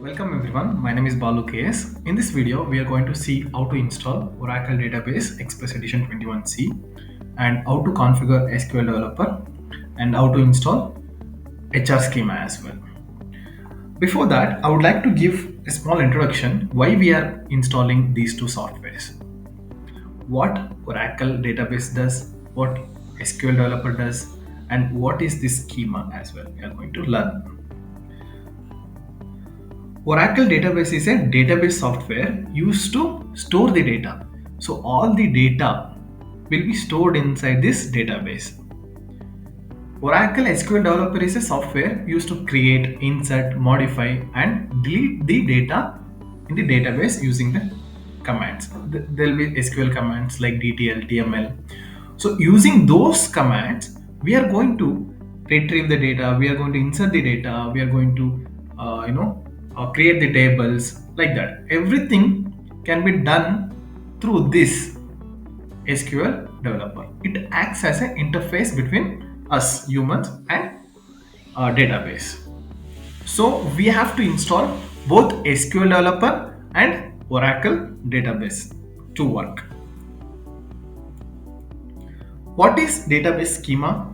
Welcome everyone, my name is Balu KS. In this video, we are going to see how to install Oracle Database Express Edition 21C and how to configure SQL Developer and how to install HR Schema as well. Before that, I would like to give a small introduction why we are installing these two softwares. What Oracle Database does, what SQL Developer does, and what is this schema as well. We are going to learn. Oracle database is a database software used to store the data. So all the data will be stored inside this database. Oracle SQL Developer is a software used to create, insert, modify and delete the data in the database using the commands. There will be SQL commands like DTL, TML. So using those commands, we are going to retrieve the data, we are going to insert the data, we are going to create the tables like that. Everything can be done through this SQL developer. It acts as an interface between us humans and database. So we have to install both SQL developer and Oracle database to work. What is database schema?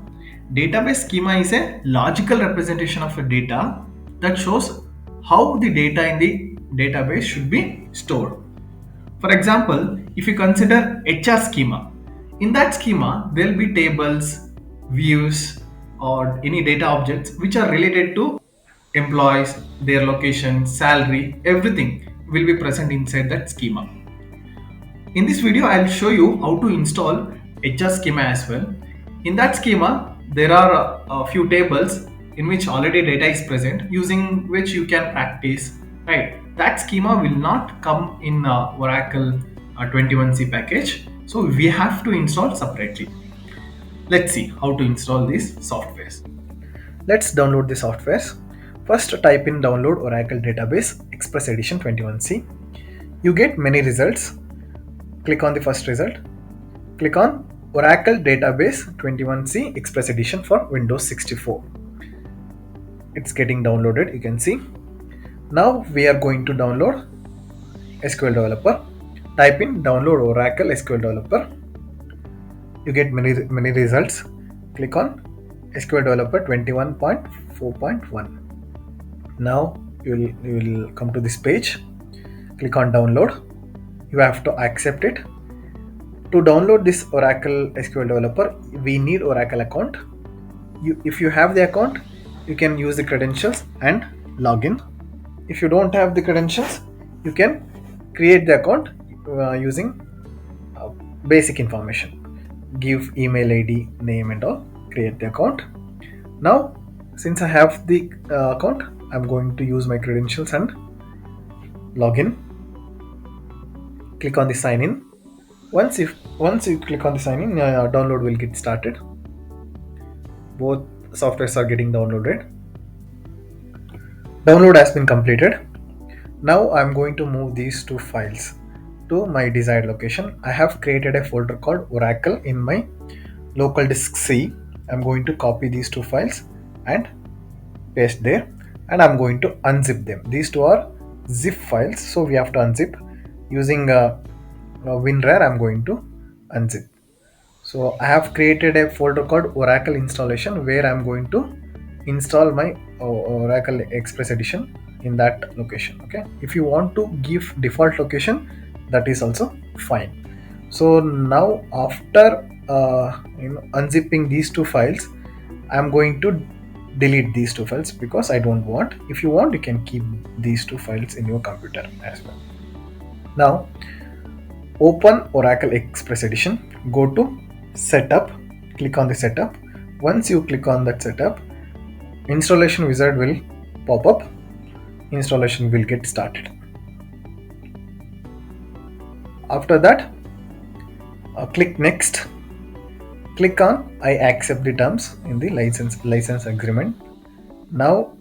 Database schema is a logical representation of a data that shows how the data in the database should be stored. For example, if you consider HR schema, in that schema there will be tables, views, or any data objects which are related to employees, their location, salary, everything will be present inside that schema. In this video, I'll show you how to install HR schema as well. In that schema, there are a few tables in which already data is present, using which you can practice, right? That schema will not come in Oracle 21C package, so we have to install separately. Let's see how to install these softwares. Let's download the softwares. First, type in download Oracle Database Express Edition 21C. You get many results. Click on the first result. Click on Oracle Database 21C Express Edition for Windows 64. It's getting downloaded, you can see. Now we are going to download SQL Developer. Type in download Oracle SQL Developer. You get many results. Click on SQL Developer 21.4.1. Now you will come to this page. Click on download. You have to accept it. To download this Oracle SQL Developer, we need Oracle account. If you have the account, you can use the credentials and log in. If you don't have the credentials, you can create the account using basic information. Give email ID, name and all. Create the account. Now, since I have the account, I'm going to use my credentials and log in. Click on the sign in. Once you click on the sign in, download will get started. Both softwares are getting downloaded. Download has been completed. Now I'm going to move these two files to my desired location. I have created a folder called Oracle in my local disk C. I'm going to copy these two files and paste there, and I'm going to unzip them. These two are zip files, so we have to unzip using WinRAR. I'm going to unzip. So I have created a folder called Oracle installation where I'm going to install my Oracle Express Edition in that location. Okay, if you want to give default location, that is also fine. So now after unzipping these two files, I'm going to delete these two files because I don't want. If you want, you can keep these two files in your computer as well. Now open Oracle Express Edition, go to setup, click on the setup. Once you click on that setup, installation wizard will pop up. Installation will get started. After that, click next. Click on I accept the terms in the license agreement. Now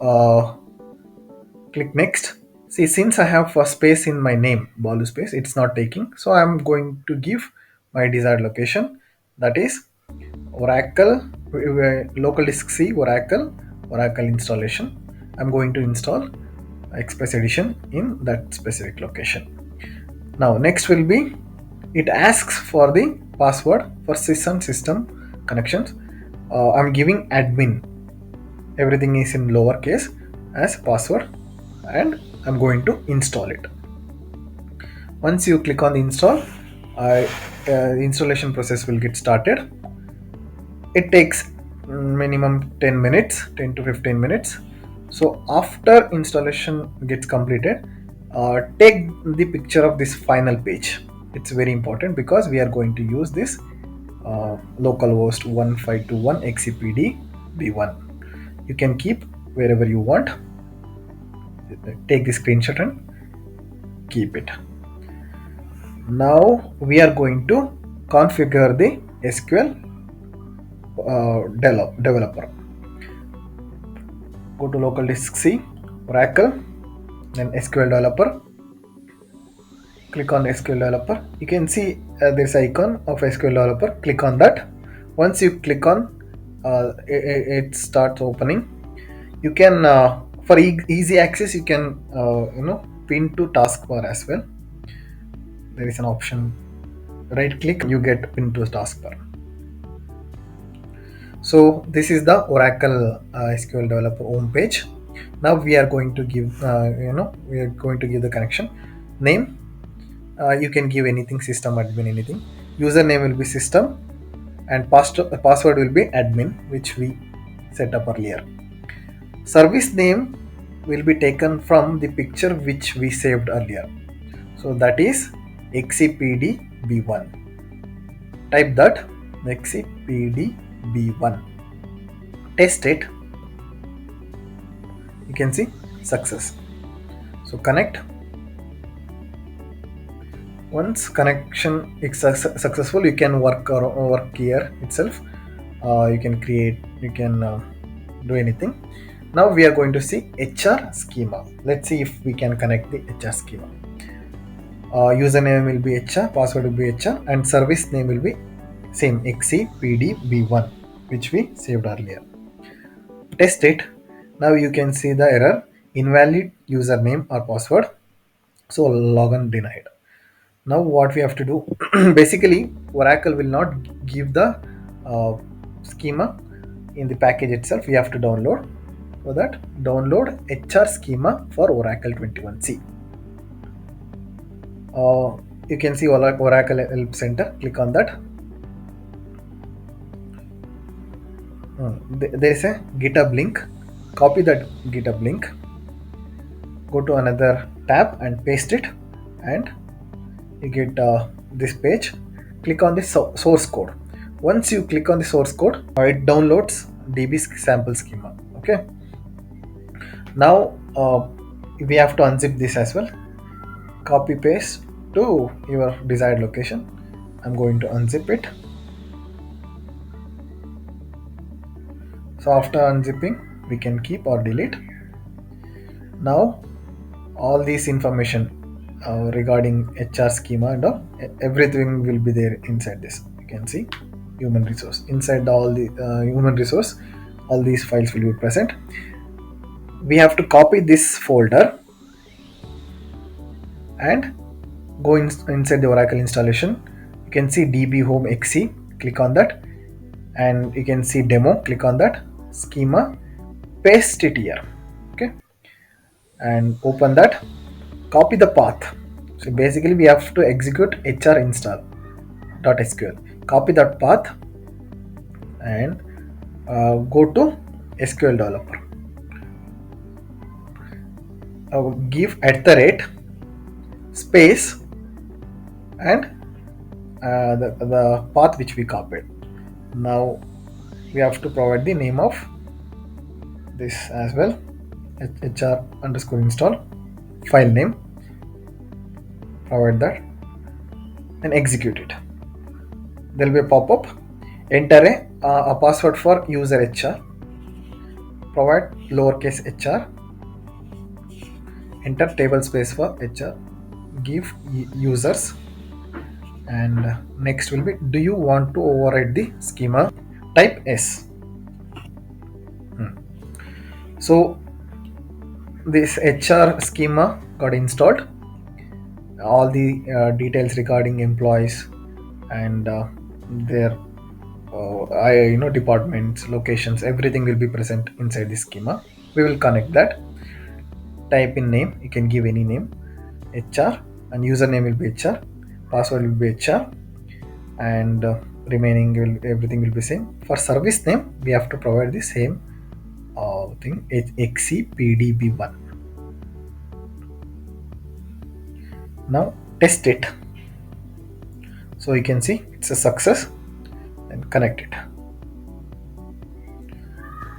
click next. See, since I have a space in my name, Balu space, it's not taking. So I'm going to give my desired location, that is Oracle local disk C Oracle installation. I'm going to install express edition in that specific location. Now next will be, it asks for the password for system connections. I'm giving admin, everything is in lowercase as password, and I'm going to install it. Once you click on the install, installation process will get started. It takes minimum 10 minutes, 10 to 15 minutes. So after installation gets completed, take the picture of this final page. It's very important because we are going to use this localhost 1521 xcpd v1. You can keep wherever you want. Take the screenshot and keep it. Now we are going to configure the SQL developer. Go to local disk C, Oracle, then SQL developer. Click on SQL developer. You can see this icon of SQL developer. Click on that. Once you click on, it starts opening. You can for easy access, you can pin to taskbar as well. There is an option, right click, you get pin to taskbar. So this is the Oracle SQL Developer home page. Now we are going to give we are going to give the connection name. You can give anything, system admin, anything. Username will be system, and password will be admin, which we set up earlier. Service name will be taken from the picture which we saved earlier. So that is xcpd b1. Type that, xcpd b1. Test it. You can see success. So connect. Once connection is successful, you can work here itself. You can create, you can do anything. Now we are going to see HR schema. Let's see if we can connect the HR schema. Username will be HR, password will be HR, and service name will be same, xcpdb1, which we saved earlier. Test it. Now you can see the error, invalid username or password, so login denied. Now what we have to do, basically Oracle will not give the schema in the package itself. We have to download. For that, download HR schema for Oracle 21c. You can see Oracle Help Center. Click on that. There is a GitHub link. Copy that GitHub link. Go to another tab and paste it, and you get this page. Click on the source code. Once you click on the source code, it downloads DB sample schema. Okay. Now we have to unzip this as well. Copy paste to your desired location. I'm going to unzip it. So after unzipping, we can keep or delete. Now all this information regarding HR schema and everything will be there inside this. You can see human resource. Inside all the human resource, all these files will be present. We have to copy this folder and go inside the Oracle installation. You can see DB home XC, click on that, and you can see demo, click on that, schema, paste it here. Okay, and open that, copy the path. So basically we have to execute HR install.sql. Copy that path and go to SQL developer. Give @ space and the path which we copied. Now we have to provide the name of this as well, HR_install, file name, provide that and execute it. There will be a pop-up. Enter a password for user HR, provide lowercase HR, enter table space for HR, give users, and next will be, do you want to override the schema? Type yes. So this HR schema got installed. All the details regarding employees and their departments, locations, everything will be present inside this schema. We will connect that. Type in name, you can give any name, HR, and username will be HR, password will be HR, and remaining will, everything will be same. For service name we have to provide the same thing, xcpdb1. Now test it. So you can see it's a success, and connect it.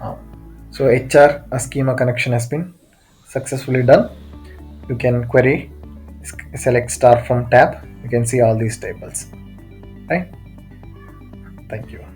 Uh, so HR schema connection has been successfully done. You can query, select star from tab, you can see all these tables, right? Thank you.